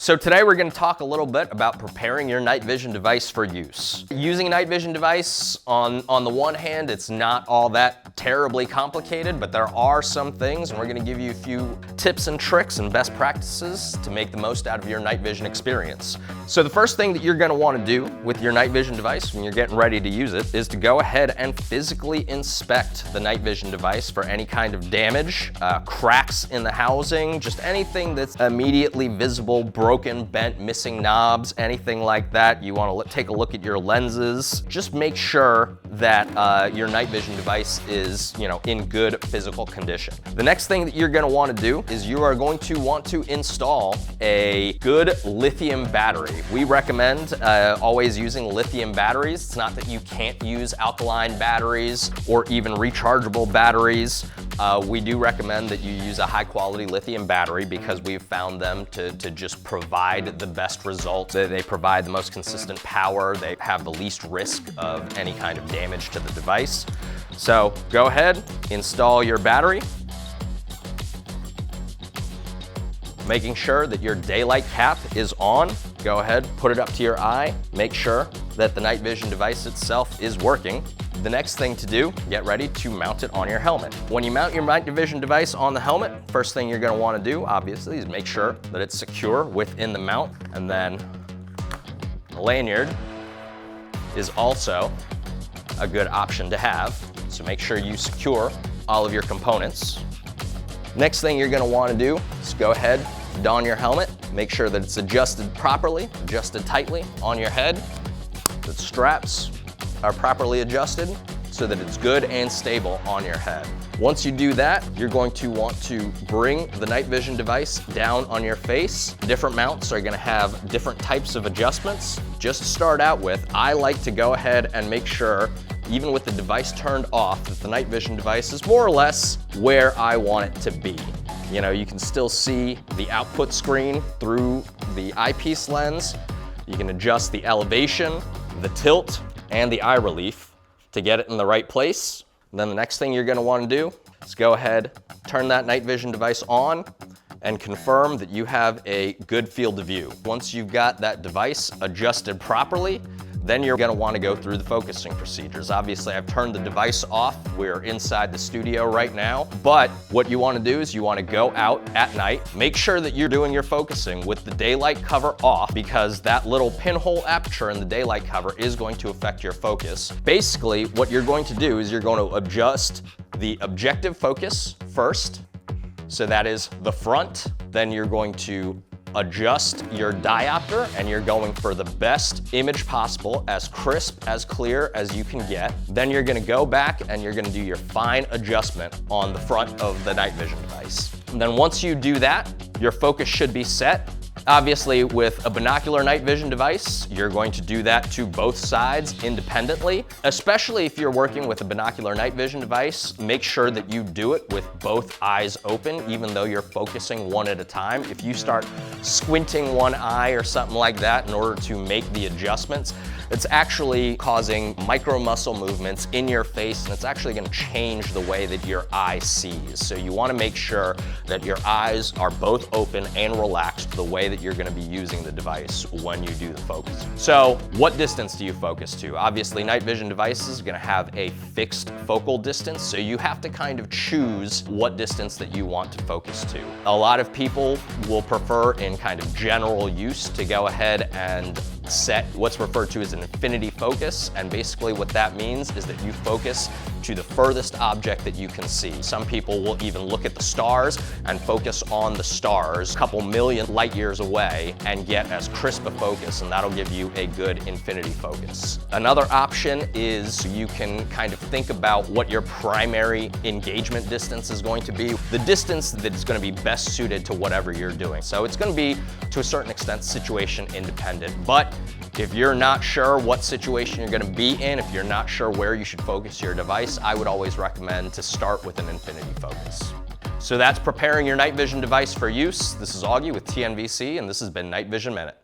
So today we're going to talk a little bit about preparing your night vision device for use. Using a night vision device, on the one hand, it's not all that terribly complicated, but there are some things, and we're going to give you a few tips and tricks and best practices to make the most out of your night vision experience. So the first thing that you're going to want to do with your night vision device when you're getting ready to use it is to go ahead and physically inspect the night vision device for any kind of damage, cracks in the housing, just anything that's immediately visible, broken, bent, missing knobs, anything like that. You want to take a look at your lenses. Just make sure that your night vision device is, in good physical condition. The next thing that you're going to want to do is you are going to want to install a good lithium battery. We recommend always using lithium batteries. It's not that you can't use alkaline batteries or even rechargeable batteries. We do recommend that you use a high quality lithium battery because we've found them to just provide the best results. They provide the most consistent power. They have the least risk of any kind of damage to the device. So go ahead, install your battery. Making sure that your daylight cap is on. Go ahead, put it up to your eye. Make sure that the night vision device itself is working. The next thing to do, get ready to mount it on your helmet. When you mount your night vision device on the helmet, first thing you're gonna wanna do, obviously, is make sure that it's secure within the mount, and then the lanyard is also a good option to have. So make sure you secure all of your components. Next thing you're gonna wanna do is go ahead, don your helmet, make sure that it's adjusted properly, adjusted tightly on your head. The straps are properly adjusted so that it's good and stable on your head. Once you do that, you're going to want to bring the night vision device down on your face. Different mounts are gonna have different types of adjustments. Just to start out with, I like to go ahead and make sure, even with the device turned off, that the night vision device is more or less where I want it to be. You can still see the output screen through the eyepiece lens. You can adjust the elevation, the tilt, and the eye relief to get it in the right place. And then the next thing you're gonna wanna do is go ahead, turn that night vision device on, and confirm that you have a good field of view. Once you've got that device adjusted properly, then you're gonna wanna go through the focusing procedures. Obviously, I've turned the device off. We're inside the studio right now, but what you wanna do is you wanna go out at night, make sure that you're doing your focusing with the daylight cover off, because that little pinhole aperture in the daylight cover is going to affect your focus. Basically, what you're going to do is you're going to adjust the objective focus first. So that is the front. Then you're going to adjust your diopter, and you're going for the best image possible, as crisp, as clear as you can get. Then you're gonna go back and you're gonna do your fine adjustment on the front of the night vision device. And then once you do that, your focus should be set. Obviously, with a binocular night vision device, you're going to do that to both sides independently. Especially if you're working with a binocular night vision device, make sure that you do it with both eyes open, even though you're focusing one at a time. If you start squinting one eye or something like that in order to make the adjustments, it's actually causing micro muscle movements in your face, and it's actually gonna change the way that your eye sees. So you wanna make sure that your eyes are both open and relaxed the way that you're gonna be using the device when you do the focus. So what distance do you focus to? Obviously, night vision devices are gonna have a fixed focal distance, so you have to kind of choose what distance that you want to focus to. A lot of people will prefer, in kind of general use, to go ahead and set what's referred to as an infinity focus, and basically what that means is that you focus to the furthest object that you can see. Some people will even look at the stars and focus on the stars a couple million light years away and get as crisp a focus, and that'll give you a good infinity focus. Another option is you can kind of think about what your primary engagement distance is going to be, the distance that is going to be best suited to whatever you're doing. So it's going to be, to a certain extent, situation independent, but if you're not sure what situation you're gonna be in, if you're not sure where you should focus your device, I would always recommend to start with an infinity focus. So that's preparing your night vision device for use. This is Augie with TNVC, and this has been Night Vision Minute.